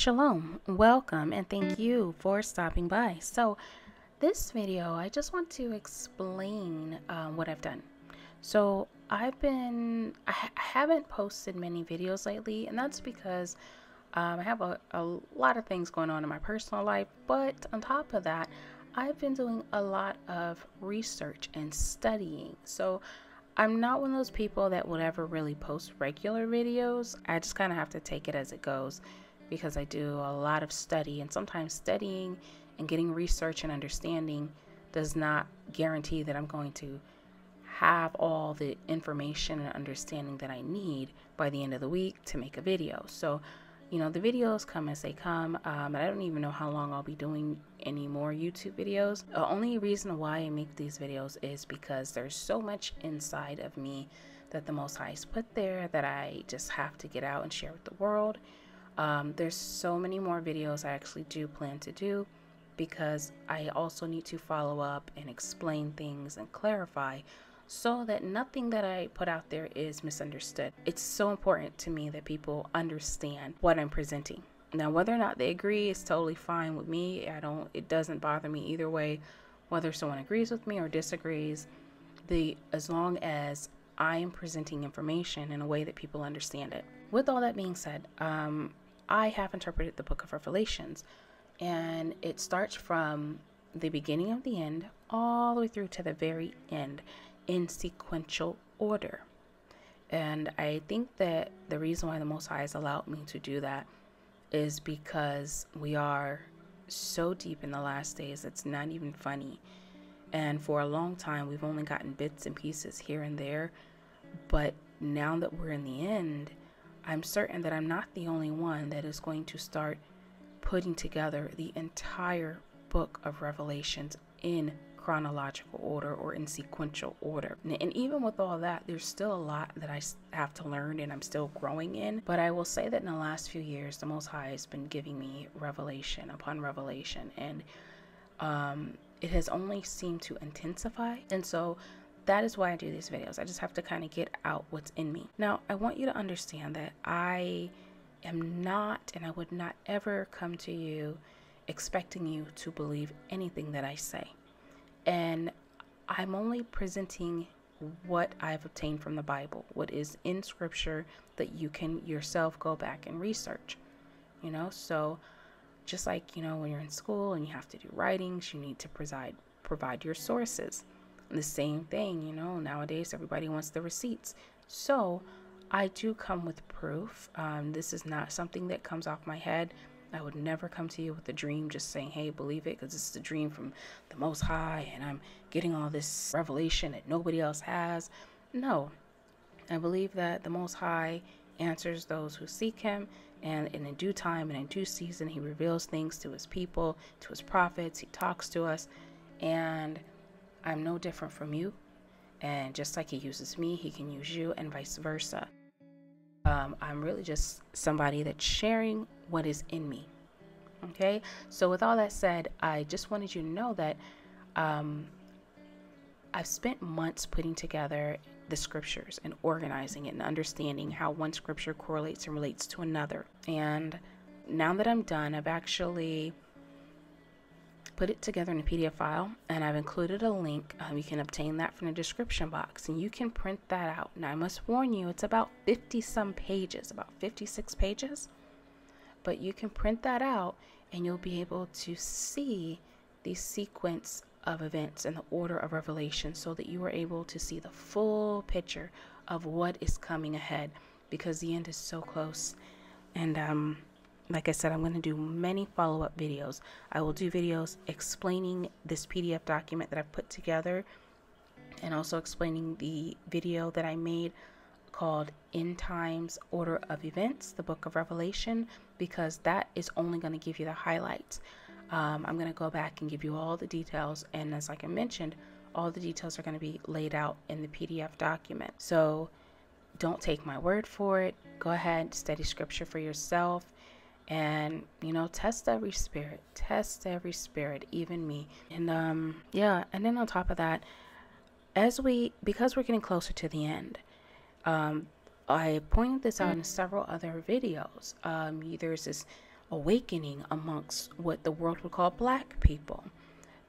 Shalom, welcome, and thank you for stopping by. So this video, I just want to explain what I've done. So I haven't posted many videos lately, and that's because I have a lot of things going on in my personal life, but on top of that, I've been doing a lot of research and studying. So I'm not one of those people that would ever really post regular videos. I just kind of have to take it as it goes because I do a lot of study, and sometimes studying and getting research and understanding does not guarantee that I'm going to have all the information and understanding that I need by the end of the week to make a video. So, you know, the videos come as they come. And I don't even know how long I'll be doing any more YouTube videos. The only reason why I make these videos is because there's so much inside of me that the Most High has put there that I just have to get out and share with the world. There's so many more videos I actually do plan to do because I also need to follow up and explain things and clarify so that nothing that I put out there is misunderstood. It's so important to me that people understand what I'm presenting. Now, whether or not they agree is totally fine with me. It doesn't bother me either way, whether someone agrees with me or disagrees, as long as I am presenting information in a way that people understand it. With all that being said, I have interpreted the book of Revelations, and it starts from the beginning of the end all the way through to the very end in sequential order. And I think that the reason why the Most High has allowed me to do that is because we are so deep in the last days, it's not even funny. And for a long time, we've only gotten bits and pieces here and there. But now that we're in the end, I'm certain that I'm not the only one that is going to start putting together the entire book of Revelations in chronological order or in sequential order. And even with all that, there's still a lot that I have to learn and I'm still growing in. But I will say that in the last few years, the Most High has been giving me revelation upon revelation, and it has only seemed to intensify. And so that is why I do these videos. I just have to kind of get out what's in me. Now, I want you to understand that I am not, and I would not ever come to you expecting you to believe anything that I say. And I'm only presenting what I've obtained from the Bible, what is in scripture that you can yourself go back and research, you know? So just like, you know, when you're in school and you have to do writings, you need to provide your sources. The same thing, you know, nowadays everybody wants the receipts. So I do come with proof. This is not something that comes off my head. I would never come to you with a dream just saying, hey, believe it, because this is a dream from the Most High and I'm getting all this revelation that nobody else has. No, I believe that the Most High answers those who seek him, and in due time and in due season, he reveals things to his people, to his prophets. He talks to us, and I'm no different from you. And just like he uses me, he can use you, and vice versa. I'm really just somebody that's sharing what is in me. Okay, so with all that said, I just wanted you to know that I've spent months putting together the scriptures and organizing it and understanding how one scripture correlates and relates to another. And now that I'm done, I've actually put it together in a PDF file, and I've included a link. You can obtain that from the description box, and you can print that out. Now, I must warn you, it's about 50 some pages, about 56 pages, but you can print that out and you'll be able to see the sequence of events and the order of revelation so that you are able to see the full picture of what is coming ahead, because the end is so close. And like I said, I'm going to do many follow-up videos. I will do videos explaining this PDF document that I've put together, and also explaining the video that I made called End Times Order of Events, the Book of Revelation, because that is only going to give you the highlights. I'm going to go back and give you all the details, and as like I mentioned, all the details are going to be laid out in the PDF document. So don't take my word for it. Go ahead, study scripture for yourself. And, you know, test every spirit, even me. And, yeah. And then on top of that, because we're getting closer to the end, I pointed this out in several other videos. There's this awakening amongst what the world would call black people.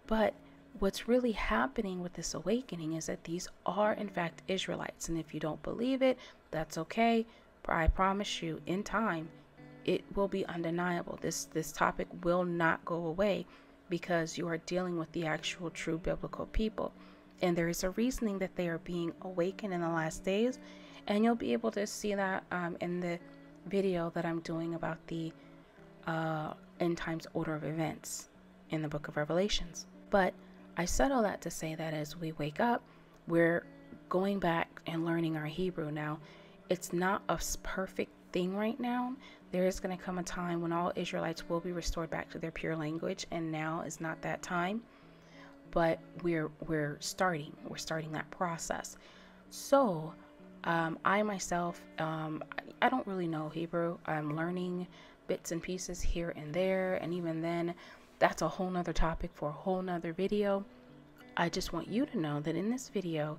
But what's really happening with this awakening is that these are in fact Israelites. And if you don't believe it, that's okay. I promise you, in time, it will be undeniable. This topic will not go away, because you are dealing with the actual true biblical people. And there is a reasoning that they are being awakened in the last days. And you'll be able to see that in the video that I'm doing about the end times order of events in the book of Revelations. But I said all that to say that as we wake up, we're going back and learning our Hebrew. Now, it's not a perfect thing right now. There is going to come a time when all Israelites will be restored back to their pure language, and now is not that time. But we're starting that process. So I myself, I don't really know Hebrew. I'm learning bits and pieces here and there, and even then, that's a whole nother topic for a whole nother video. I just want you to know that in this video,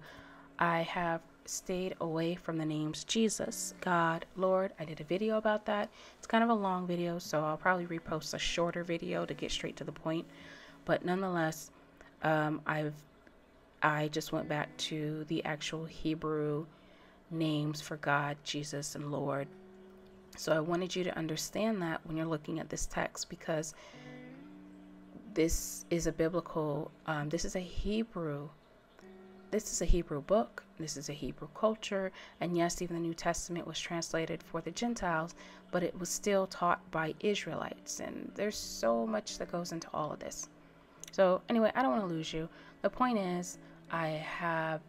I have stayed away from the names Jesus, God, Lord. I did a video about that. It's kind of a long video, so I'll probably repost a shorter video to get straight to the point. But nonetheless, I just went back to the actual Hebrew names for God, Jesus, and Lord. So I wanted you to understand that when you're looking at this text, because this is a biblical, this is a Hebrew book. This is a Hebrew culture. And yes, even the New Testament was translated for the Gentiles, but it was still taught by Israelites. And there's so much that goes into all of this. So anyway, I don't want to lose you. The point is, I have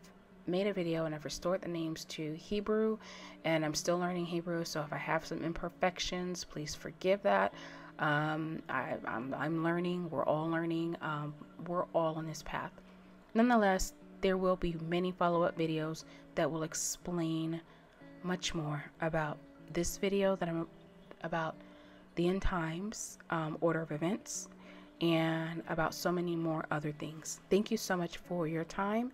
made a video and I've restored the names to Hebrew, and I'm still learning Hebrew. So if I have some imperfections, please forgive that. I'm learning. We're all learning. We're all on this path. Nonetheless, there will be many follow-up videos that will explain much more about this video, that I'm about the end times order of events, and about so many more other things. Thank you so much for your time,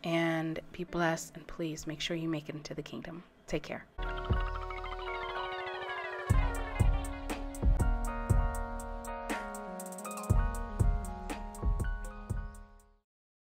and be blessed, and please make sure you make it into the kingdom. Take care.